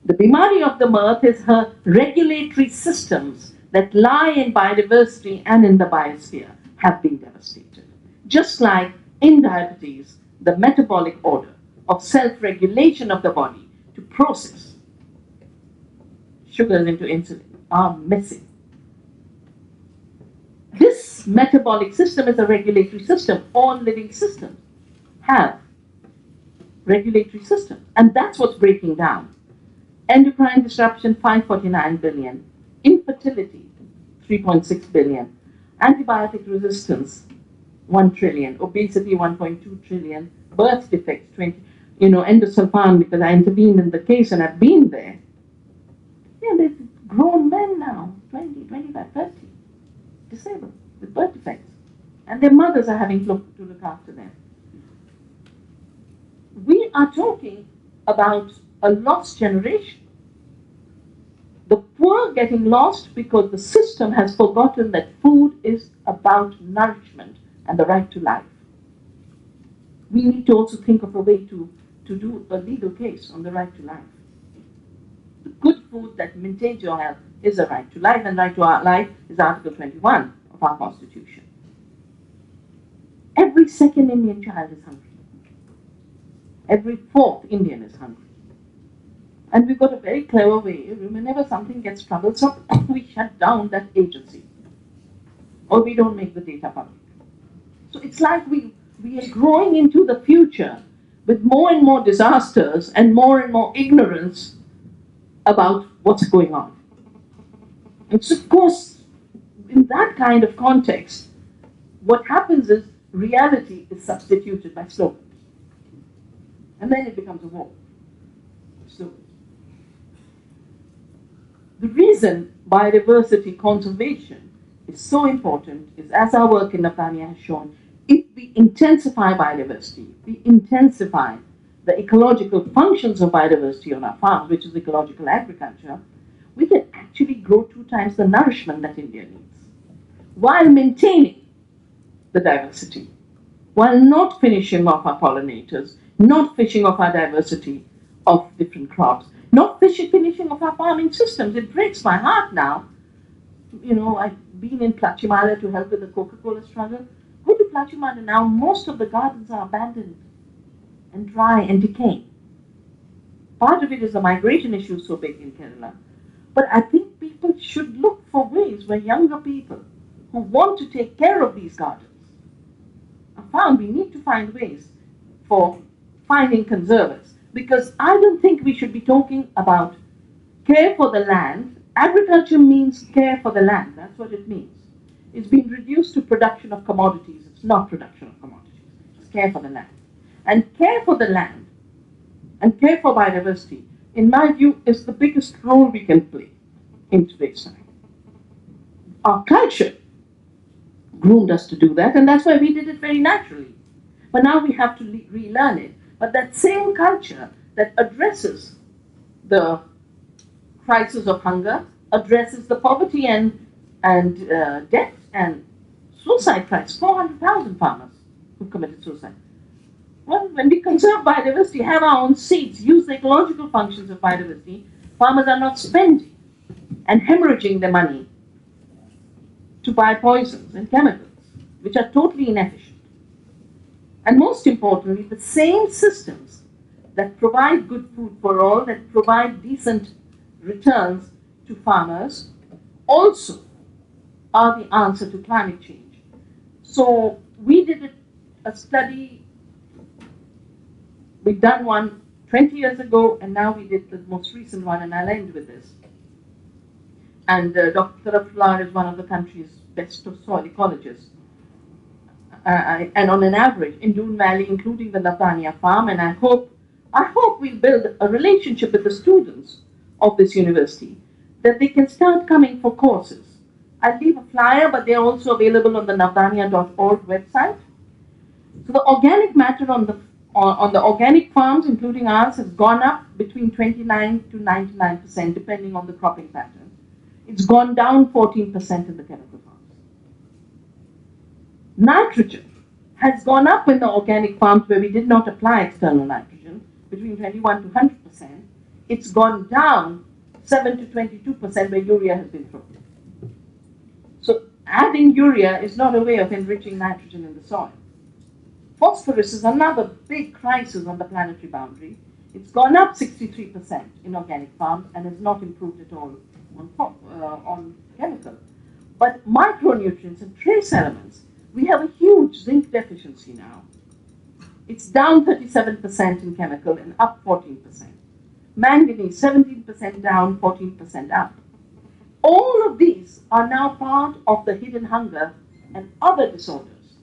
The bimari of the earth is her regulatory systems that lie in biodiversity and in the biosphere have been devastated. Just like in diabetes, the metabolic order of self-regulation of the body to process sugars into insulin are missing. This metabolic system is a regulatory system. All living systems have regulatory systems, and that's what's breaking down. Endocrine disruption, 549 billion. Infertility, 3.6 billion. Antibiotic resistance, 1 trillion. Obesity, 1.2 trillion. Birth defects, 20. Endosulfan, because I intervened in the case and I've been there. Yeah, they're grown men now, 20, 25, 30, disabled with birth defects. And their mothers are having to look after them. We are talking about a lost generation. The poor getting lost because the system has forgotten that food is about nourishment and the right to life. We need to also think of a way to do a legal case on the right to life. The good food that maintains your health is a right to life, and right to our life is Article 21 of our Constitution. Every second Indian child is hungry. Every fourth Indian is hungry. And we've got a very clever way. Whenever something gets troublesome, we shut down that agency. Or we don't make the data public. So it's like we are growing into the future with more and more disasters and more ignorance about what's going on. It's of course, in that kind of context, what happens is reality is substituted by slogans. And then it becomes a war. Slogans. The reason biodiversity conservation is so important is, as our work in Afghania has shown, if we intensify biodiversity, if we intensify the ecological functions of biodiversity on our farms, which is ecological agriculture, we can actually actually grow 2 times the nourishment that India needs, while maintaining the diversity, while not finishing off our pollinators, not finishing off our diversity of different crops, not finishing off our farming systems. It breaks my heart now. I've been in Plachimala to help with the Coca-Cola struggle. Go to Plachimala now, most of the gardens are abandoned and dry and decaying. Part of it is the migration issue so big in Kerala. But I think people should look for ways where younger people who want to take care of these gardens are found. We need to find ways for finding conservers. Because I don't think we should be talking about care for the land. Agriculture means care for the land. That's what it means. It's been reduced to production of commodities. It's not production of commodities. It's care for the land. And care for the land and care for biodiversity, in my view, is the biggest role we can play in today's time. Our culture groomed us to do that, and that's why we did it very naturally. But now we have to relearn it. But that same culture that addresses the crisis of hunger, addresses the poverty and death and suicide crisis. 400,000 farmers who committed suicide. Well, when we conserve biodiversity, have our own seeds, use the ecological functions of biodiversity, farmers are not spending and hemorrhaging their money to buy poisons and chemicals, which are totally inefficient. And most importantly, the same systems that provide good food for all, that provide decent returns to farmers, also are the answer to climate change. So we did a study. We've done one 20 years ago, and now we did the most recent one, and I'll end with this. And Dr. Taraflar is one of the country's best of soil ecologists. And on an average, in Doon Valley, including the Latania farm, and I hope we'll build a relationship with the students of this university, that they can start coming for courses. I'll leave a flyer, but they're also available on the navdanya.org website. So the organic matter on the organic farms, including ours, has gone up between 29 to 99%, depending on the cropping pattern. It's gone down 14% in the chemical farms. Nitrogen has gone up in the organic farms where we did not apply external nitrogen, between 21 to 100%. It's gone down 7 to 22% where urea has been thrown. So adding urea is not a way of enriching nitrogen in the soil. Phosphorus is another big crisis on the planetary boundary. It's gone up 63% in organic farms and has not improved at all on chemical. But micronutrients and trace elements, we have a huge zinc deficiency now. It's down 37% in chemical and up 14%. Manganese, 17% down, 14% up. All of these are now part of the hidden hunger and other disorders.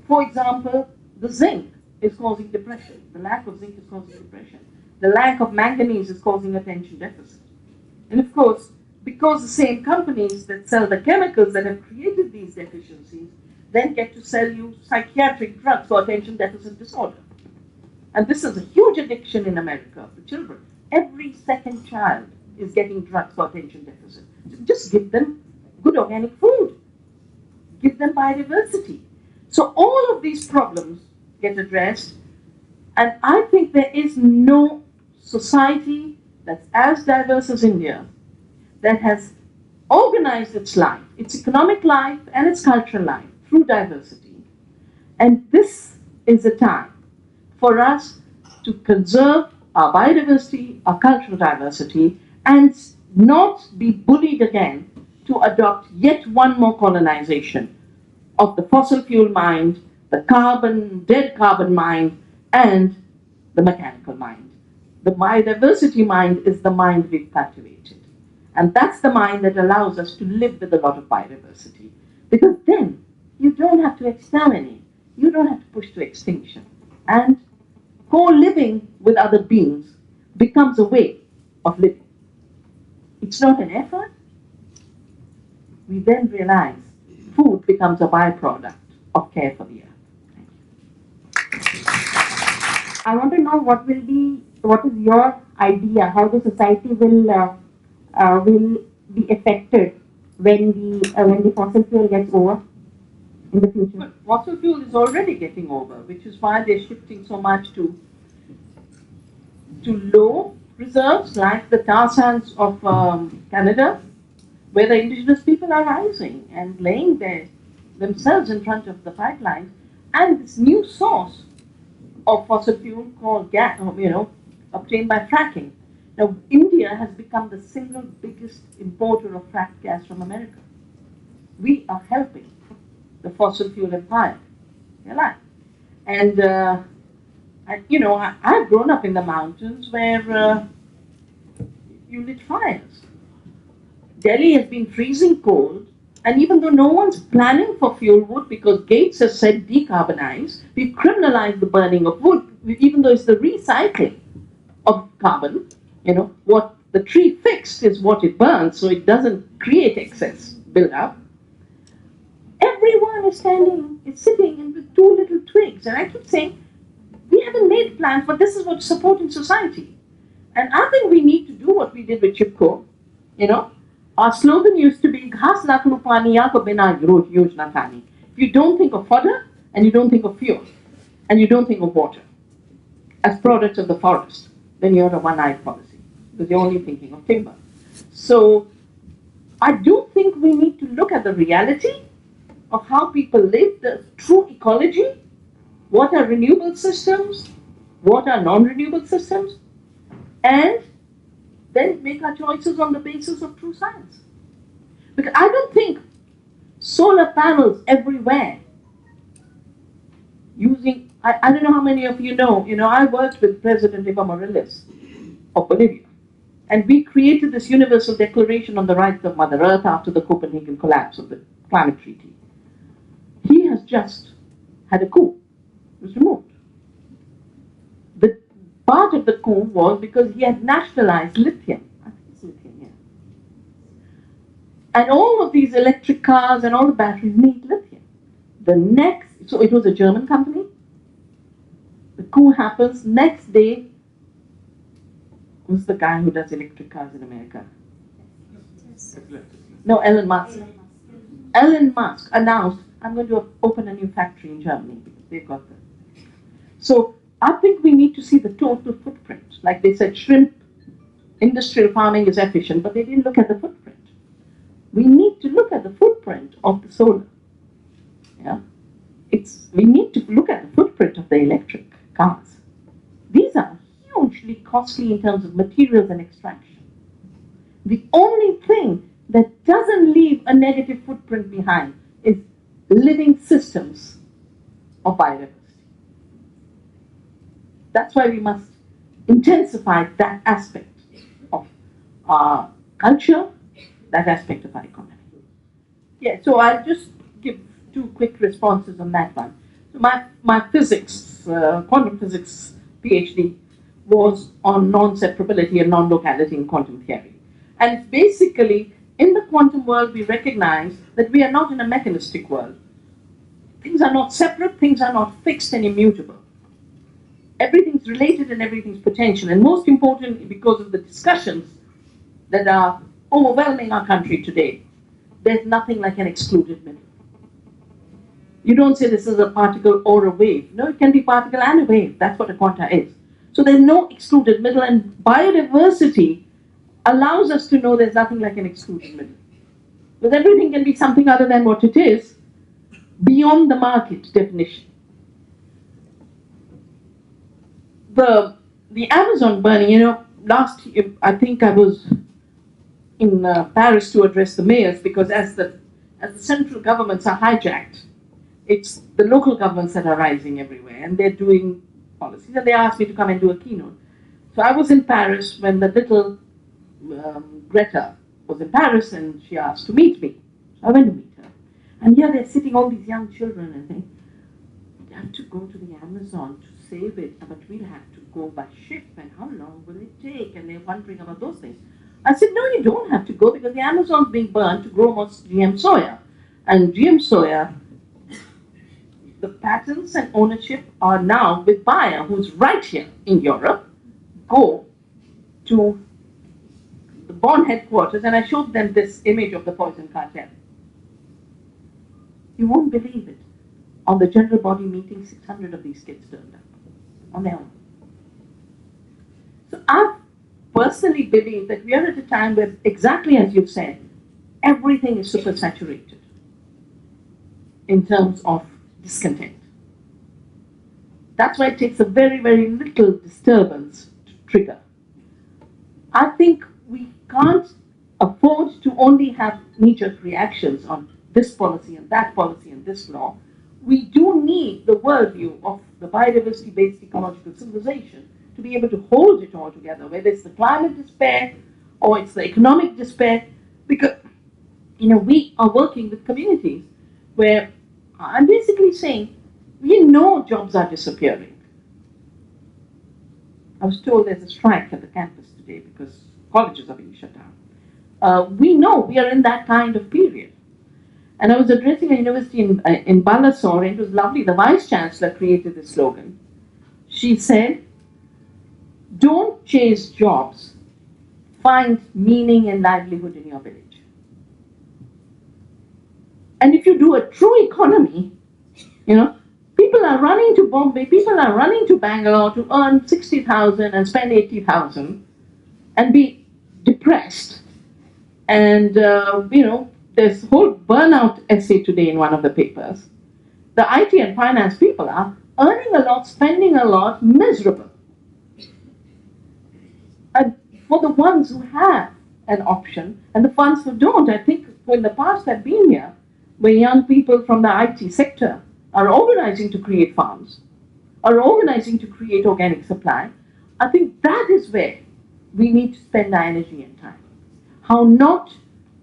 For example, the zinc is causing depression. The lack of zinc is causing depression. The lack of manganese is causing attention deficit. And of course, because the same companies that sell the chemicals that have created these deficiencies then get to sell you psychiatric drugs for attention deficit disorder. And this is a huge addiction in America for children. Every second child is getting drugs for attention deficit. So just give them good organic food. Give them biodiversity. So all of these problems get addressed, and I think there is no society that's as diverse as India that has organized its life, its economic life and its cultural life through diversity. And this is a time for us to conserve our biodiversity, our cultural diversity, and not be bullied again to adopt yet one more colonization of the fossil fuel mind, the dead carbon mind, and the mechanical mind. The biodiversity mind is the mind we've cultivated. And that's the mind that allows us to live with a lot of biodiversity. Because then you don't have to exterminate, you don't have to push to extinction. And co-living with other beings becomes a way of living. It's not an effort. We then realize food becomes a byproduct of care for the earth. I want to know what is your idea, how the society will be affected when the fossil fuel gets over in the future? But fossil fuel is already getting over, which is why they're shifting so much to low reserves like the tar sands of Canada, where the indigenous people are rising and laying themselves in front of the pipelines, and this new source of fossil fuel called gas, obtained by fracking. Now, India has become the single biggest importer of fracked gas from America. We are helping the fossil fuel empire. Yeah, and I've grown up in the mountains where you lit fires. Delhi has been freezing cold, and even though no one's planning for fuel wood because Gates has said decarbonize, we've criminalized the burning of wood, even though it's the recycling of carbon. What the tree fixed is what it burns, so it doesn't create excess build-up. Everyone is sitting in with two little twigs, and I keep saying, we haven't made plans, but this is what's supporting society. And I think we need to do what we did with Chipko. Our slogan used to be, Ghas naklu pani ko bina yojna thani. If you don't think of fodder, and you don't think of fuel, and you don't think of water as products of the forest, then you're a one-eyed policy, because you're only thinking of timber. So I do think we need to look at the reality of how people live, the true ecology, what are renewable systems, what are non-renewable systems, and then make our choices on the basis of true science. Because I don't think solar panels everywhere using, I don't know how many of you know, I worked with President Evo Morales of Bolivia, and we created this universal declaration on the rights of Mother Earth after the Copenhagen collapse of the climate treaty. He has just had a coup. It was removed. The part of the coup was because he had nationalized lithium. I think it's lithium, yeah. And all of these electric cars and all the batteries need lithium. So it was a German company. The coup happens. Next day, who's the guy who does electric cars in America? No, Elon Musk. Elon Musk announced, I'm going to open a new factory in Germany because they've got them. So I think we need to see the total footprint. Like they said, shrimp industrial farming is efficient, but they didn't look at the footprint. We need to look at the footprint of the solar. Yeah? We need to look at the footprint of the electric cars. These are hugely costly in terms of materials and extraction. The only thing that doesn't leave a negative footprint behind is living systems of biodiversity. That's why we must intensify that aspect of our culture, that aspect of our economy. Yeah, so I'll just give two quick responses on that one. So my physics, quantum physics PhD was on non-separability and non-locality in quantum theory. And it's basically, in the quantum world, we recognize that we are not in a mechanistic world. Things are not separate, things are not fixed and immutable. Everything's related and everything's potential. And most importantly, because of the discussions that are overwhelming our country today, there's nothing like an excluded middle. You don't say this is a particle or a wave. No, it can be particle and a wave. That's what a quanta is. So there's no excluded middle, and biodiversity allows us to know there's nothing like an excluded middle. Because everything can be something other than what it is, beyond the market definition. The Amazon burning, last year, I think I was in Paris to address the mayors, because as the central governments are hijacked, it's the local governments that are rising everywhere, and they're doing policies, and they asked me to come and do a keynote. So I was in Paris when the little Greta was in Paris, and she asked to meet me. So I went to meet her. And here they're sitting, all these young children, and they have to go to the Amazon to save it, but we'll have to go by ship, and how long will it take? And they're wondering about those things. I said, no, you don't have to go, because the Amazon's being burned to grow more GM soya. And GM soya, the patents and ownership are now with Bayer, who's right here in Europe. Go to the Bonn headquarters and I showed them this image of the poison cartel. You won't believe it. On the general body meeting, 600 of these kids turned up on their own. So I personally believe that we are at a time where, exactly as you've said, everything is super saturated in terms of discontent. That's why it takes a very, very little disturbance to trigger. I think we can't afford to only have knee-jerk reactions on this policy and that policy and this law. We do need the worldview of the biodiversity-based ecological civilization to be able to hold it all together, whether it's the climate despair or it's the economic despair, because we are working with communities where I'm basically saying we know jobs are disappearing. I was told there's a strike at the campus today because colleges are being shut down. We know we are in that kind of period. And I was addressing a university in Balasore, and it was lovely. The vice chancellor created this slogan. She said, "Don't chase jobs, find meaning and livelihood in your village." And if you do a true economy, people are running to Bombay, people are running to Bangalore to earn 60,000 and spend 80,000 and be depressed. And, there's a whole burnout essay today in one of the papers. The IT and finance people are earning a lot, spending a lot, miserable. And for the ones who have an option and the ones who don't, I think in the past I've been here, where young people from the IT sector are organizing to create farms, are organizing to create organic supply. I think that is where we need to spend our energy and time. How not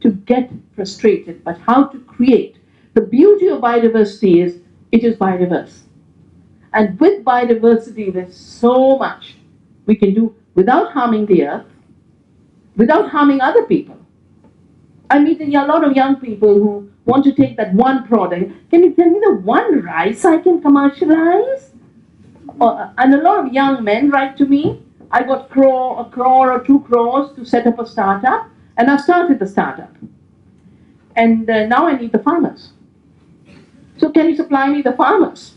to get frustrated, but how to create. The beauty of biodiversity is it is biodiverse. And with biodiversity, there's so much we can do without harming the earth, without harming other people. I meet a lot of young people who want to take that one product. Can you tell me the one rice I can commercialize? And a lot of young men write to me, I got a crore or 2 crores to set up a startup, and I've started the startup. And now I need the farmers. So can you supply me the farmers?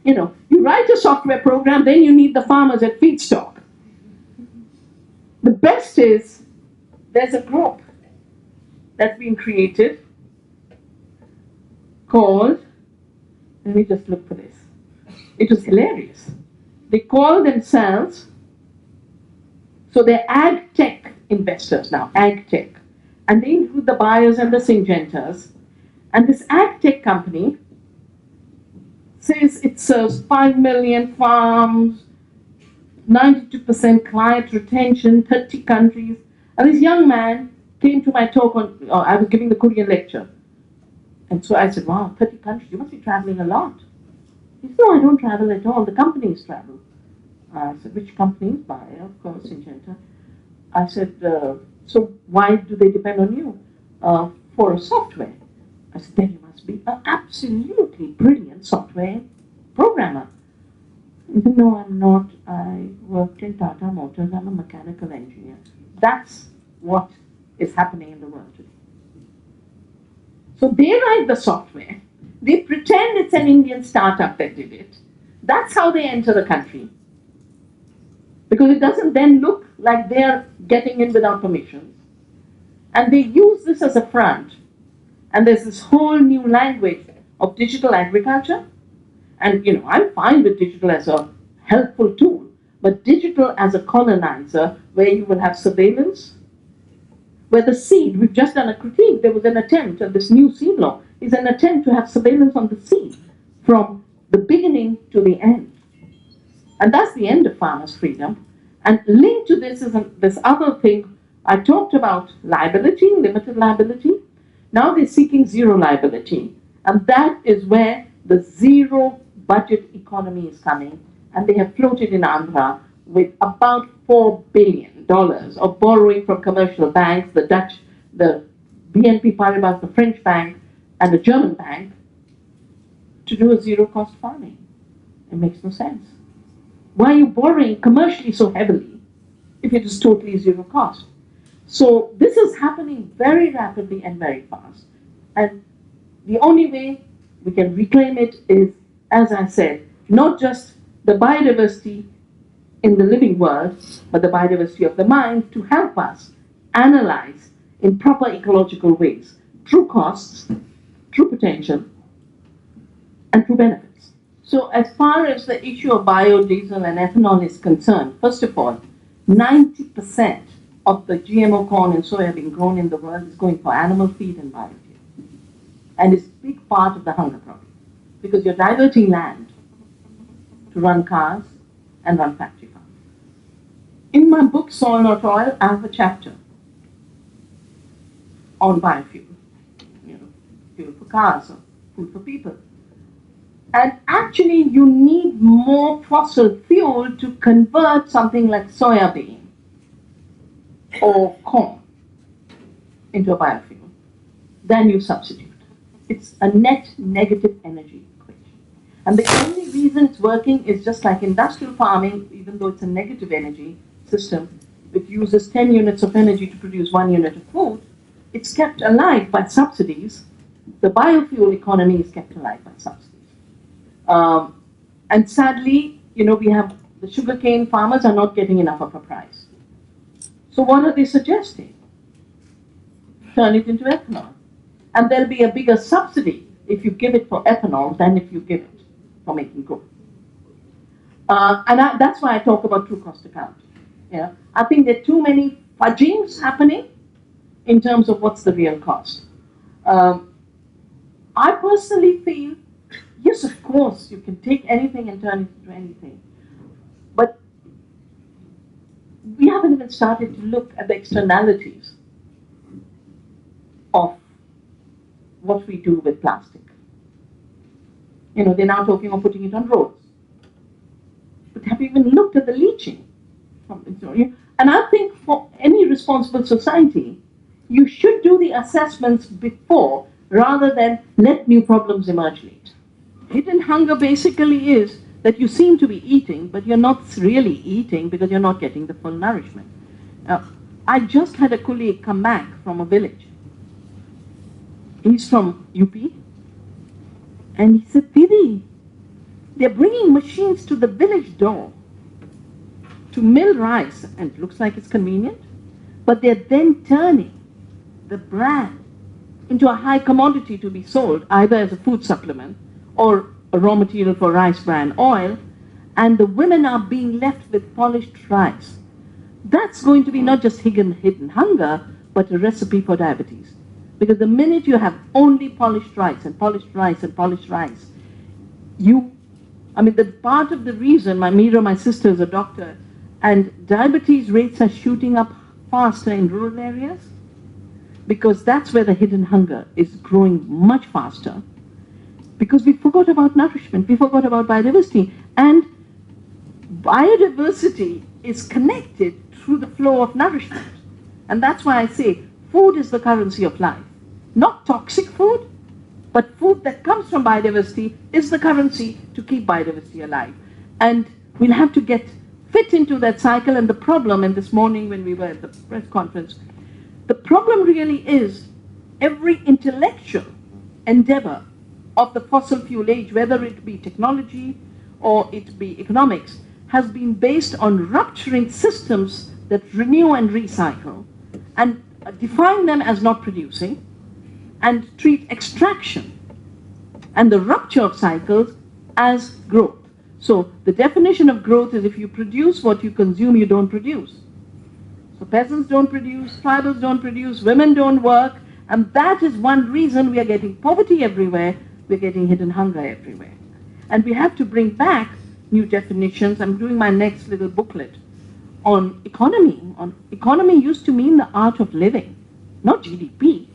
You write a software program, then you need the farmers at feedstock. The best is there's a group that's been created called, let me just look for this. It was hilarious. They call themselves, so they're ag tech investors now, ag tech. And they include the buyers and the Syngentas. And this ag tech company says it serves 5 million farms, 92% client retention, 30 countries. And this young man came to my talk I was giving the Korean lecture. And so I said, wow, 30 countries, you must be traveling a lot. He said, no, I don't travel at all, the companies travel. I said, which companies? Buyer, of course, Syngenta. I said, so why do they depend on you for a software? I said, then you must be an absolutely brilliant software programmer. He said, no, I'm not. I worked in Tata Motors. I'm a mechanical engineer. That's what is happening in the world today. So they write the software. They pretend it's an Indian startup that did it. That's how they enter the country. Because it doesn't then look like they're getting in without permissions. And they use this as a front. And there's this whole new language of digital agriculture. And, I'm fine with digital as a helpful tool, but digital as a colonizer, where you will have surveillance, where the seed, we've just done a critique, there was an attempt, and this new seed law is an attempt to have surveillance on the seed from the beginning to the end. And that's the end of farmers' freedom. And linked to this is this other thing. I talked about liability, limited liability. Now they're seeking zero liability. And that is where the zero budget economy is coming. And they have floated in Andhra with about $4 billion of borrowing from commercial banks, the Dutch, the BNP Paribas, the French bank, and the German bank, to do a zero-cost farming. It makes no sense. Why are you borrowing commercially so heavily if it is totally zero cost? So this is happening very rapidly and very fast. And the only way we can reclaim it is, as I said, not just the biodiversity in the living world, but the biodiversity of the mind to help us analyze in proper ecological ways true costs, true potential, and true benefits. So, as far as the issue of biodiesel and ethanol is concerned, first of all, 90% of the GMO corn and soya being grown in the world is going for animal feed and biofuel. And it's a big part of the hunger problem because you're diverting land to run cars and run factory farms. In my book, Soil Not Oil, I have a chapter on biofuel, fuel for cars or food for people. And actually, you need more fossil fuel to convert something like soya bean or corn into a biofuel than you substitute. It's a net negative energy equation. And the only reason it's working is just like industrial farming, even though it's a negative energy system, it uses 10 units of energy to produce 1 unit of food, it's kept alive by subsidies. The biofuel economy is kept alive by subsidies. And sadly, we have the sugarcane farmers are not getting enough of a price. So what are they suggesting? Turn it into ethanol. And there'll be a bigger subsidy if you give it for ethanol than if you give it for making coal. That's why I talk about true cost accounting. I think there are too many fudgings happening in terms of what's the real cost. I personally feel, yes, of course, you can take anything and turn it into anything. But we haven't even started to look at the externalities of what we do with plastic. They're now talking of putting it on roads. But have you even looked at the leaching? And I think for any responsible society, you should do the assessments before rather than let new problems emerge late. Hidden hunger basically is that you seem to be eating, but you're not really eating because you're not getting the full nourishment. I just had a colleague come back from a village. He's from UP. And he said, Didi, they're bringing machines to the village door to mill rice, and it looks like it's convenient, but they're then turning the bran into a high commodity to be sold either as a food supplement or a raw material for rice bran oil, and the women are being left with polished rice. That's going to be not just hidden hunger, but a recipe for diabetes. Because the minute you have only polished rice and polished rice and polished rice, the part of the reason, my sister is a doctor, and diabetes rates are shooting up faster in rural areas, because that's where the hidden hunger is growing much faster, because we forgot about nourishment, we forgot about biodiversity, and biodiversity is connected through the flow of nourishment. And that's why I say food is the currency of life. Not toxic food, but food that comes from biodiversity is the currency to keep biodiversity alive. And we'll have to get fit into that cycle. And the problem, and this morning when we were at the press conference, the problem really is every intellectual endeavor of the fossil fuel age, whether it be technology or it be economics, has been based on rupturing systems that renew and recycle and define them as not producing, and treat extraction and the rupture of cycles as growth. So the definition of growth is if you produce what you consume, you don't produce. So peasants don't produce, tribals don't produce, women don't work, and that is one reason we are getting poverty everywhere, we're getting hidden hunger everywhere. And we have to bring back new definitions. I'm doing my next little booklet on economy. Economy used to mean the art of living, not GDP.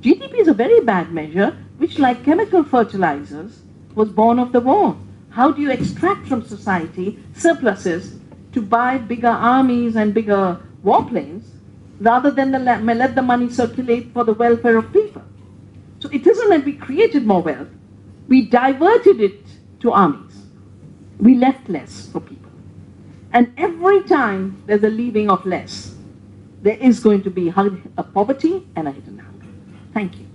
GDP is a very bad measure, which, like chemical fertilizers, was born of the war. How do you extract from society surpluses to buy bigger armies and bigger warplanes, rather than let the money circulate for the welfare of people? So it isn't that we created more wealth, we diverted it to armies. We left less for people. And every time there's a leaving of less, there is going to be a poverty and a hidden hunger. Thank you.